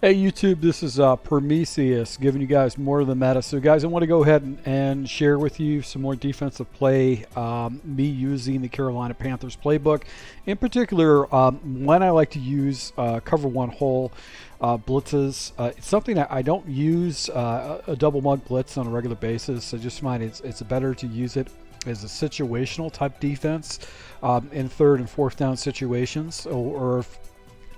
Hey YouTube, this is Prometheus giving you guys more of the meta. So guys, I want to go ahead and share with you some more defensive play, me using the Carolina Panthers playbook. In particular, when I like to use cover one hole blitzes. It's something that I don't use a double mug blitz on a regular basis. I just find it's better to use it as a situational type defense in third and fourth down situations, or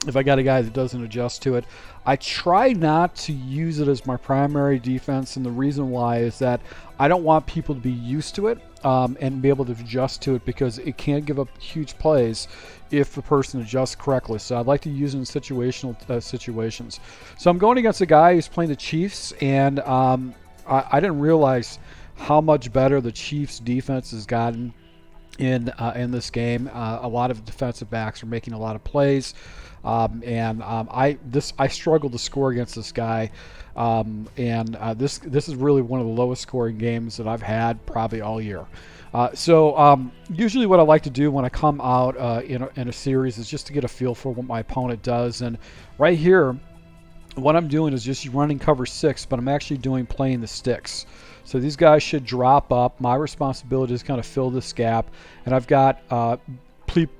if I got a guy that doesn't adjust to it. I try not to use it as my primary defense, and the reason why is that I don't want people to be used to it and be able to adjust to it, because it can give up huge plays if the person adjusts correctly. So I'd like to use it in situational situations. So I'm going against a guy who's playing the Chiefs, and I didn't realize how much better the Chiefs defense has gotten in this game. A lot of defensive backs are making a lot of plays. I struggled to score against this guy, this is really one of the lowest scoring games that I've had probably all year. Usually what I like to do when I come out in a series is just to get a feel for what my opponent does. And right here, what I'm doing is just running cover 6, but I'm actually playing the sticks. So these guys should drop up. My responsibility is kind of fill this gap, and I've got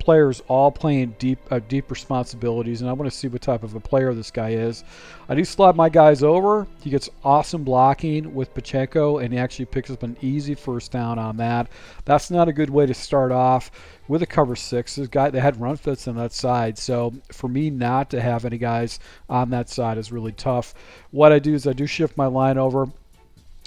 players all playing deep responsibilities, and I want to see what type of a player this guy is. I do slide my guys over. He gets awesome blocking with Pacheco, and he actually picks up an easy first down on that. That's not a good way to start off with a cover 6. This guy, they had run fits on that side, so for me not to have any guys on that side is really tough. What I do is I do shift my line over.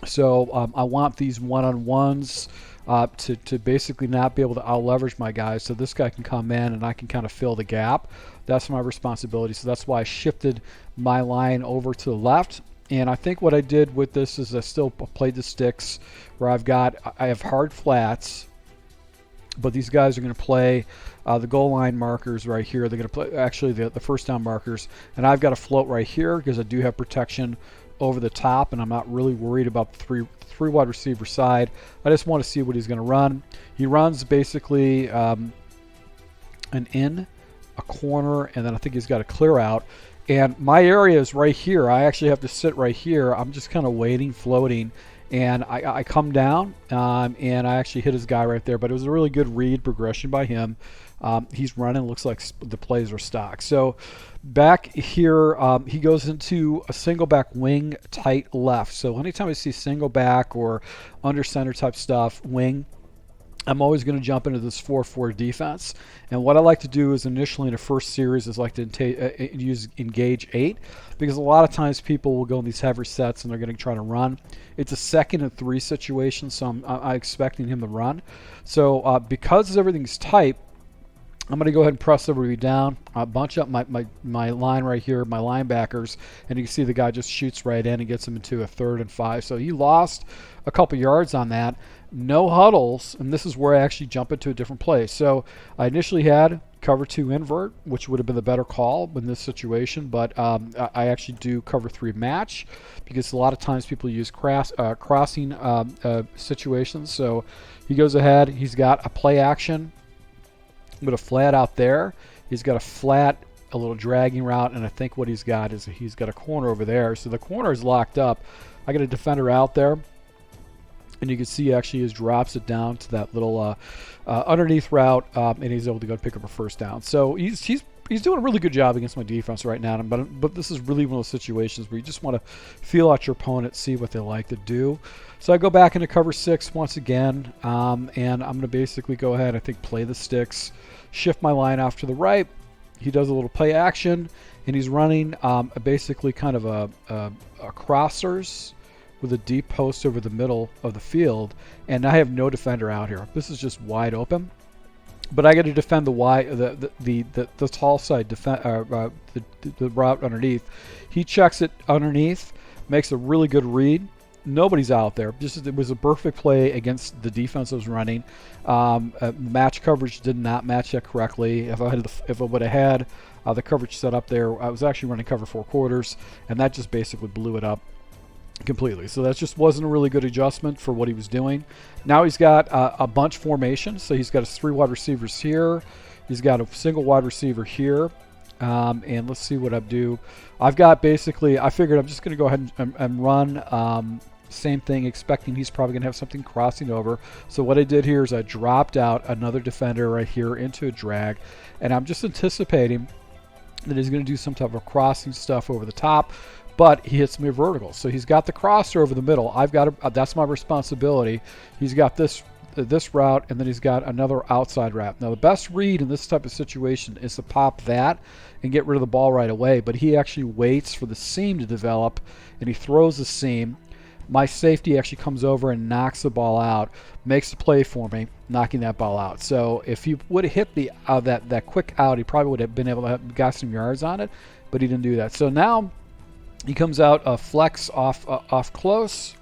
So I want these one-on-ones to basically not be able to out-leverage my guys, so this guy can come in and I can kind of fill the gap. That's my responsibility. So that's why I shifted my line over to the left. And I think what I did with this is I still played the sticks, where I have hard flats, but these guys are going to play the goal line markers right here. They're going to play actually the first down markers, and I've got a float right here because I do have protection over the top, and I'm not really worried about the three wide receiver side. I just want to see what he's going to run. He runs basically an in, a corner, and then I think he's got a clear out. And my area is right here. I actually have to sit right here. I'm just kind of waiting, floating, and I come down, and I actually hit his guy right there. But it was a really good read progression by him. He's running. Looks like the plays are stock. So back here, he goes into a single back wing tight left. So anytime I see single back or under center type stuff, wing, I'm always going to jump into this 4-4 defense. And what I like to do is initially in the first series is like to use engage 8, because a lot of times people will go in these heavy sets and they're going to try to run. It's a 2nd and 3 situation, so I'm expecting him to run. So because everything's tight, I'm going to go ahead and press everybody down, bunch up my line right here, my linebackers, and you can see the guy just shoots right in and gets him into a 3rd and 5. So he lost a couple yards on that. No huddles, and this is where I actually jump into a different place. So I initially had cover 2 invert, which would have been the better call in this situation, but I actually do cover 3 match, because a lot of times people use crossing situations. So he goes ahead, he's got a play action with a flat out there. He's got a flat, a little dragging route, and I think what he's got is he's got a corner over there. So the corner is locked up. I got a defender out there, and you can see actually he drops it down to that little underneath route, and he's able to go pick up a first down. So he's doing a really good job against my defense right now. But this is really one of those situations where you just want to feel out your opponent, see what they like to do. So I go back into cover 6 once again, and I'm going to basically go ahead, I think, play the sticks, shift my line off to the right. He does a little play action, and he's running basically kind of a crossers with a deep post over the middle of the field, and I have no defender out here. This is just wide open, but I got to defend the tall side, the route underneath. He checks it underneath, makes a really good read. Nobody's out there. It was a perfect play against the defense I was running. Match coverage did not match that correctly. If I would have had the coverage set up there, I was actually running cover 4 quarters, and that just basically blew it up completely. So that just wasn't a really good adjustment for what he was doing. Now he's got a bunch formation. So he's got his 3 wide receivers here. He's got a single wide receiver here. And let's see what I do. I've got basically, I figured I'm just going to go ahead and run same thing, expecting he's probably going to have something crossing over. So what I did here is I dropped out another defender right here into a drag, and I'm just anticipating that he's going to do some type of crossing stuff over the top, but he hits me vertical. So he's got the crosser over the middle. I've got that's my responsibility. He's got this route, and then he's got another outside route. Now the best read in this type of situation is to pop that and get rid of the ball right away, but he actually waits for the seam to develop, and he throws the seam. My safety actually comes over and knocks the ball out, makes the play for me, knocking that ball out. So if he would have hit the that quick out, he probably would have been able to have got some yards on it, but he didn't do that. So now he comes out a flex off close,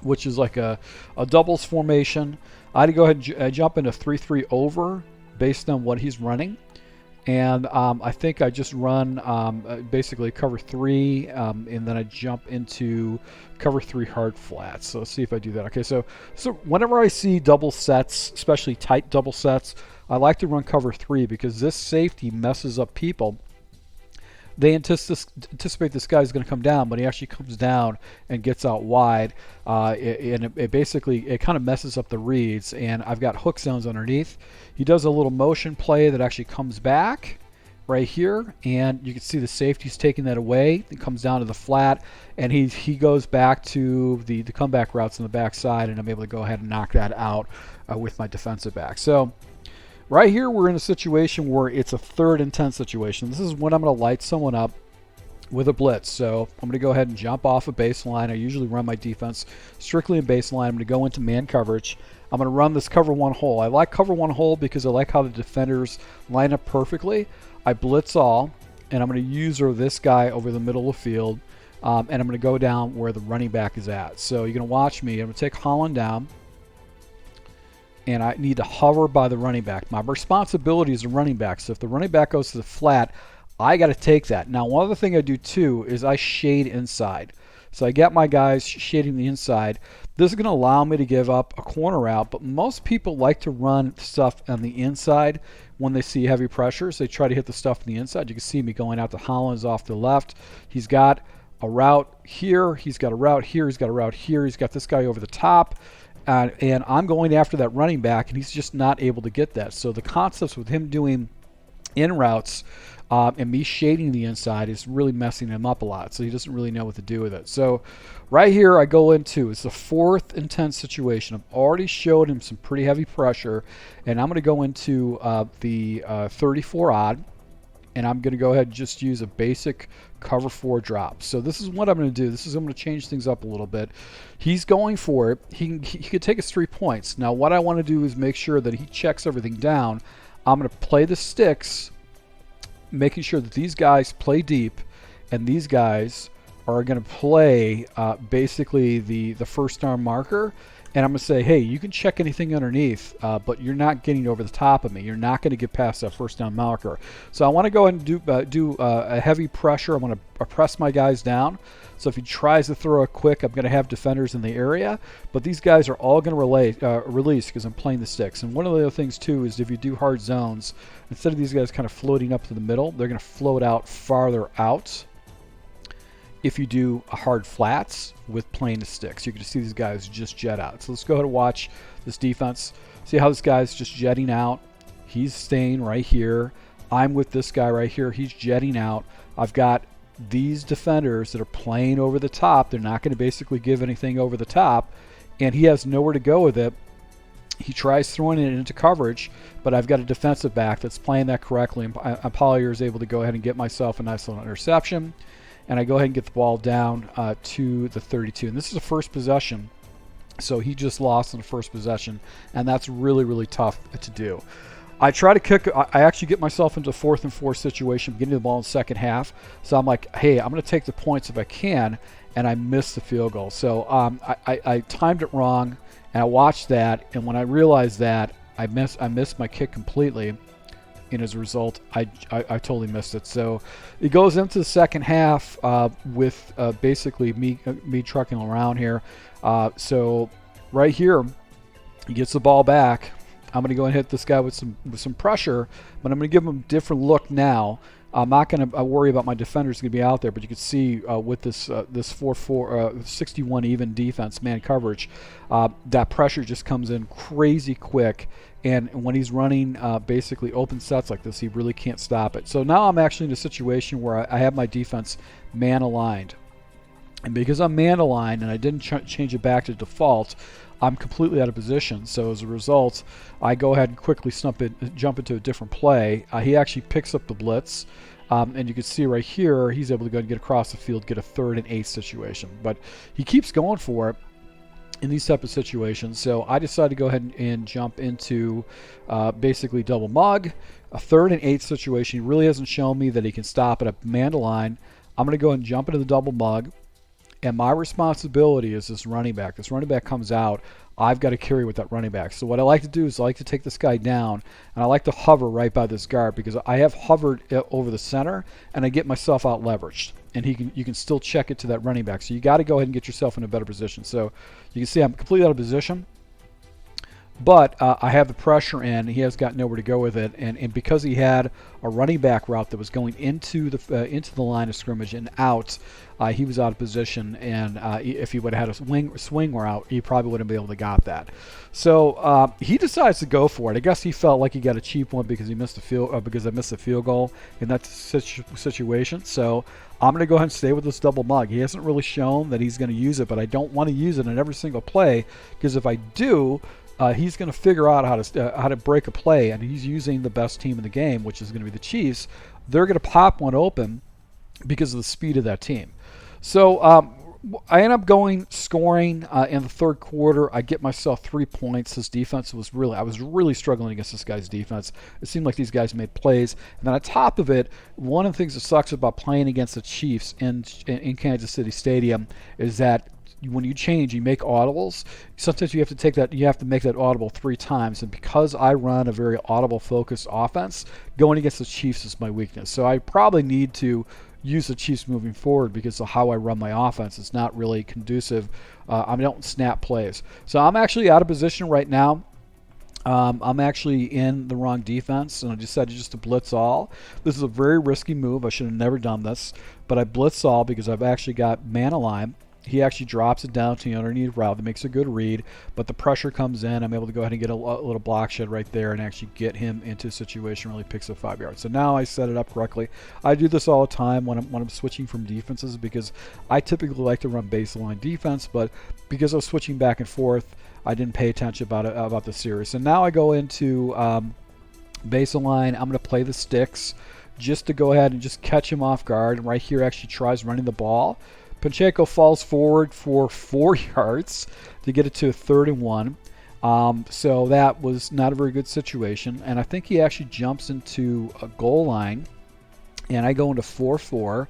which is like a doubles formation. I had to go ahead and jump into 3-3 over based on what he's running. And I think I just run basically cover 3, and then I jump into cover 3 hard flats. So let's see if I do that. Okay, so whenever I see double sets, especially tight double sets, I like to run cover 3 because this safety messes up people. They anticipate this guy's going to come down, but he actually comes down and gets out wide, and it basically kind of messes up the reads. And I've got hook zones underneath. He does a little motion play that actually comes back right here, and you can see the safety's taking that away. It comes down to the flat, and he goes back to the comeback routes on the backside, and I'm able to go ahead and knock that out with my defensive back. So right here, we're in a situation where it's a 3rd and 10 situation. This is when I'm going to light someone up with a blitz. So I'm going to go ahead and jump off a baseline. I usually run my defense strictly in baseline. I'm going to go into man coverage. I'm going to run this cover 1 hole. I like cover 1 hole because I like how the defenders line up perfectly. I blitz all, and I'm going to use this guy over the middle of the field, and I'm going to go down where the running back is at. So you're going to watch me. I'm going to take Holland down, and I need to hover by the running back. My responsibility is the running back. So if the running back goes to the flat, I got to take that. Now, one other thing I do too is I shade inside. So I get my guys shading the inside. This is going to allow me to give up a corner route, but most people like to run stuff on the inside when they see heavy pressures. They try to hit the stuff on the inside. You can see me going out to Hollins off the left. He's got a route here. He's got a route here. He's got a route here. He's got this guy over the top. And I'm going after that running back, and he's just not able to get that. So the concepts with him doing in routes and me shading the inside is really messing him up a lot. So he doesn't really know what to do with it. So right here I go into, it's the 4th and 10 situation. I've already showed him some pretty heavy pressure, and I'm going to go into the 34 odd, and I'm going to go ahead and just use a basic cover 4 drop. So this is what I'm going to do. I'm going to change things up a little bit. He's going for it. He could take us 3 points. Now what I want to do is make sure that he checks everything down. I'm going to play the sticks, making sure that these guys play deep, and these guys are going to play basically the first down marker. And I'm going to say, hey, you can check anything underneath, but you're not getting over the top of me. You're not going to get past that first down marker. So I want to go ahead and do a heavy pressure. I want to press my guys down. So if he tries to throw a quick, I'm going to have defenders in the area. But these guys are all going to release because I'm playing the sticks. And one of the other things, too, is if you do hard zones, instead of these guys kind of floating up to the middle, they're going to float out farther out. If you do a hard flats with playing the sticks, you can see these guys just jet out. So let's go ahead and watch this defense. See how this guy's just jetting out. He's staying right here. I'm with this guy right here. He's jetting out. I've got these defenders that are playing over the top. They're not going to basically give anything over the top, and he has nowhere to go with it. He tries throwing it into coverage, but I've got a defensive back that's playing that correctly, and Pollier is able to go ahead and get myself a nice little interception. And I go ahead and get the ball down to the 32. And this is the first possession. So he just lost in the first possession. And that's really, really tough to do. I try to kick. I actually get myself into a 4th and 4 situation, getting the ball in the second half. So I'm like, hey, I'm going to take the points if I can. And I missed the field goal. So I timed it wrong. And I watched that. And when I realized that, I missed my kick completely. And as a result, I totally missed it. So it goes into the second half with basically me trucking around here. So right here, he gets the ball back. I'm going to go and hit this guy with some pressure, but I'm going to give him a different look now. I'm not going to worry about my defenders going to be out there, but you can see with this 61 even defense, man coverage, that pressure just comes in crazy quick. And when he's running basically open sets like this, he really can't stop it. So now I'm actually in a situation where I have my defense man aligned. And because I'm man aligned and I didn't change it back to default, I'm completely out of position. So as a result, I go ahead and quickly jump into a different play. He actually picks up the blitz. And you can see right here, he's able to go and get across the field, get a 3rd and 8 situation. But he keeps going for it in these type of situations. So I decided to go ahead and jump into basically double mug, a 3rd and 8 situation. He really hasn't shown me that he can stop it at man to line. I'm going to go ahead and jump into the double mug. And my responsibility is this running back. This running back comes out. I've got to carry with that running back. So what I like to do is I like to take this guy down, and I like to hover right by this guard because I have hovered over the center, and I get myself out leveraged. And you can still check it to that running back. So you got to go ahead and get yourself in a better position. So you can see I'm completely out of position. But I have the pressure in. He has got nowhere to go with it, and because he had a running back route that was going into the line of scrimmage and out, he was out of position. And if he would have had a swing route, he probably wouldn't be able to got that. So he decides to go for it. I guess he felt like he got a cheap one because he missed because I missed a field goal in that situation. So I'm going to go ahead and stay with this double mug. He hasn't really shown that he's going to use it, but I don't want to use it in every single play because if I do, he's going to figure out how to break a play, and he's using the best team in the game, which is going to be the Chiefs. They're going to pop one open because of the speed of that team. So I end up scoring in the 3rd quarter. I get myself 3 points. His defense I was really struggling against this guy's defense. It seemed like these guys made plays. And then on top of it, one of the things that sucks about playing against the Chiefs in Kansas City Stadium is that when you change, you make audibles. Sometimes you have to make that audible 3 times. And because I run a very audible focused offense, going against the Chiefs is my weakness. So I probably need to use the Chiefs moving forward because of how I run my offense. It's not really conducive. I don't snap plays. So I'm actually out of position right now. I'm actually in the wrong defense, and I decided just to blitz all. This is a very risky move. I should have never done this, but I blitz all because I've actually got man aligned. He actually drops it down to the underneath route that makes a good read, but the pressure comes in. I'm able to go ahead and get a little block shed right there and actually get him into a situation where he picks up 5 yards. So now I set it up correctly. I do this all the time when I'm switching from defenses because I typically like to run baseline defense, but because I was switching back and forth, I didn't pay attention about the series. So now I go into baseline. I'm going to play the sticks just to go ahead and just catch him off guard. And right here actually tries running the ball. Pacheco falls forward for 4 yards to get it to a 3rd and 1. So that was not a very good situation. And I think he actually jumps into a goal line. And I go into 4-4.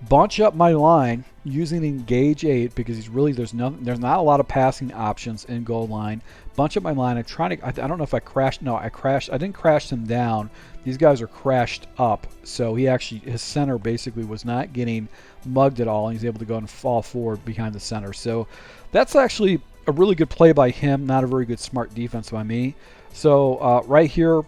Bunch up my line using engage 8 because there's not a lot of passing options in goal line. Bunch up my line. I don't know if I crashed. No, I crashed. I didn't crash them down. These guys are crashed up. So his center basically was not getting mugged at all, and he's able to go and fall forward behind the center. So that's actually a really good play by him. Not a very good smart defense by me. So right here,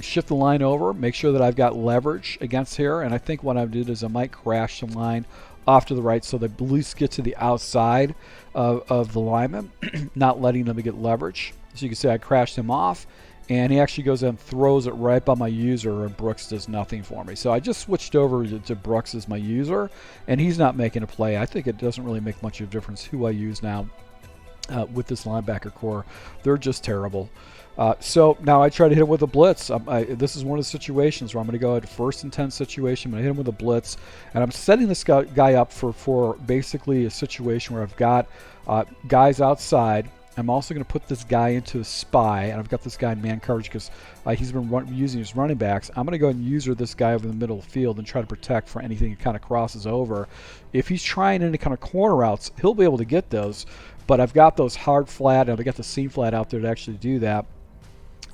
shift the line over, make sure that I've got leverage against here, and I think what I did is I might crash the line off to the right so that at least get to the outside of the lineman, not letting them get leverage. So you can see I crashed him off, and he actually goes and throws it right by my user, and Brooks does nothing for me. So I just switched over to Brooks as my user, and he's not making a play. I think it doesn't really make much of a difference who I use now with this linebacker core. They're just terrible. So now I try to hit him with a blitz. This is one of the situations where I'm going to go at 1st and 10 situation. I'm going to hit him with a blitz, and I'm setting this guy up for basically a situation where I've got guys outside. I'm also going to put this guy into a spy, and I've got this guy in man coverage because he's been using his running backs. I'm going to go and user this guy over the middle of the field and try to protect for anything that kind of crosses over. If he's trying any kind of corner routes, he'll be able to get those, but I've got those hard flat, and I've got the seam flat out there to actually do that.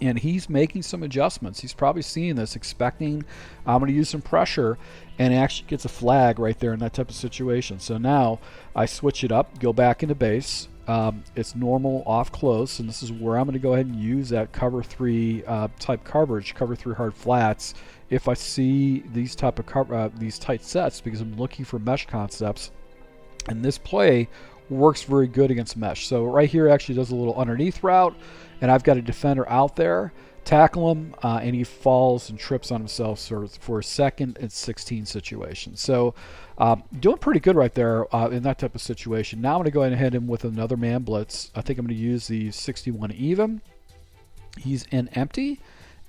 And he's making some adjustments. He's probably seeing this, expecting I'm going to use some pressure, and actually gets a flag right there in that type of situation. So now I switch it up, go back into base. it's normal off close, and this is where I'm going to go ahead and use that cover 3 type coverage, cover 3 hard flats, if I see these type of these tight sets, because I'm looking for mesh concepts. And this play works very good against mesh. So right here actually does a little underneath route, and I've got a defender out there, tackle him, and he falls and trips on himself for a 2nd and 16 situation. So doing pretty good right there in that type of situation. Now I'm going to go ahead and hit him with another man blitz. I think I'm going to use the 61 even. He's in empty,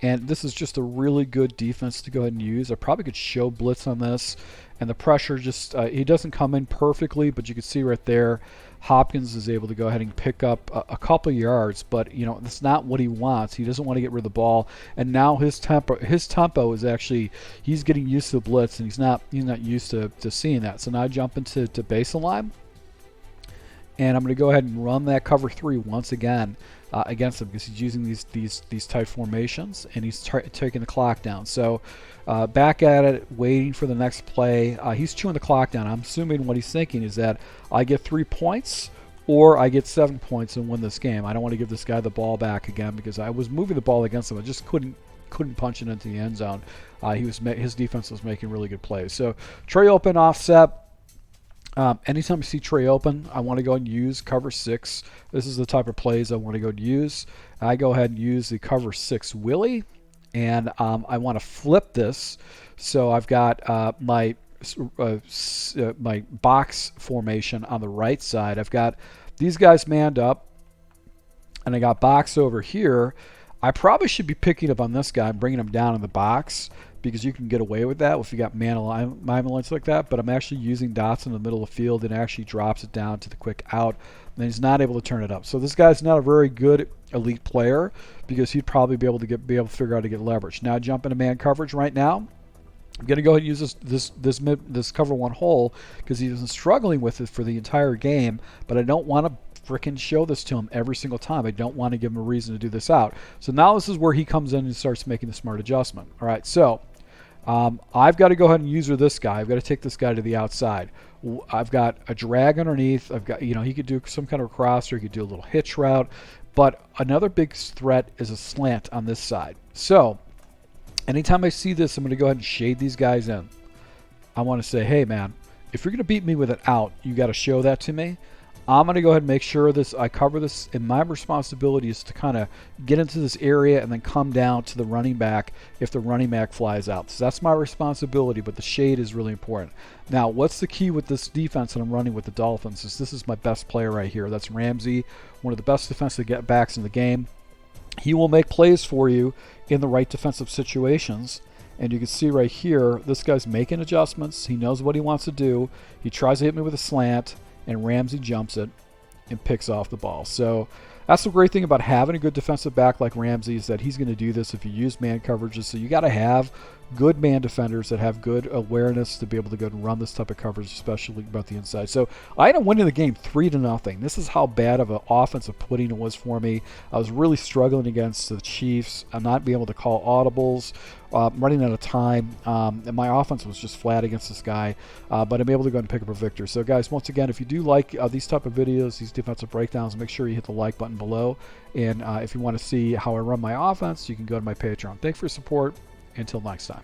and this is just a really good defense to go ahead and use. I probably could show blitz on this, and the pressure just, he doesn't come in perfectly, but you can see right there, Hopkins is able to go ahead and pick up a couple yards, but you know, that's not what he wants. He doesn't want to get rid of the ball, and now his tempo is actually, he's getting used to the blitz, and he's not used to seeing that. So now I jump into baseline, and I'm going to go ahead and run that cover 3 once again against him, because he's using these tight formations, and he's taking the clock down. So back at it, waiting for the next play. He's chewing the clock down. I'm assuming what he's thinking is that I get 3 points or I get 7 points and win this game. I don't want to give this guy the ball back again, because I was moving the ball against him. I just couldn't punch it into the end zone. His defense was making really good plays. So Trey open offset. Anytime I see Trey open, I want to go and use cover 6. This is the type of plays I want to go and use. I go ahead and use the cover 6 Willie, and I want to flip this. So I've got my box formation on the right side. I've got these guys manned up, and I got box over here. I probably should be picking up on this guy and bringing him down in the box, because you can get away with that if you got man alignments like that. But I'm actually using dots in the middle of the field, and it actually drops it down to the quick out, and he's not able to turn it up. So this guy's not a very good elite player, because he'd probably be able to figure out how to get leverage. Now I jump into man coverage right now. I'm going to go ahead and use this cover 1 hole, because he's been struggling with it for the entire game, but I don't want to freaking show this to him every single time. I don't want to give him a reason to do this out. So now this is where he comes in and starts making the smart adjustment. All right, so I've got to go ahead and use this guy. I've got to take this guy to the outside. I've got a drag underneath. I've got, he could do some kind of crosser. He could do a little hitch route. But another big threat is a slant on this side. So anytime I see this, I'm going to go ahead and shade these guys in. I want to say, hey, man, if you're going to beat me with an out, you got to show that to me. I'm going to go ahead and make sure I cover this, and my responsibility is to kind of get into this area and then come down to the running back if the running back flies out. So that's my responsibility, but the shade is really important. Now, what's the key with this defense that I'm running with the Dolphins is this is my best player right here. That's Ramsey, one of the best defensive backs in the game. He will make plays for you in the right defensive situations. And you can see right here, this guy's making adjustments. He knows what he wants to do. He tries to hit me with a slant, and Ramsey jumps it and picks off the ball. So that's the great thing about having a good defensive back like Ramsey, is that he's going to do this if you use man coverages. So you got to have good man defenders that have good awareness to be able to go and run this type of coverage, especially about the inside. So I ended up winning the game 3-0. This is how bad of an offensive pudding it was for me. I was really struggling against the Chiefs. I'm not being able to call audibles. Running out of time, and my offense was just flat against this guy, but I'm able to go and pick up a victory. So guys, once again, if you do like these type of videos, these defensive breakdowns, make sure you hit the like button below, and if you want to see how I run my offense, you can go to my Patreon. Thanks for your support. Until next time.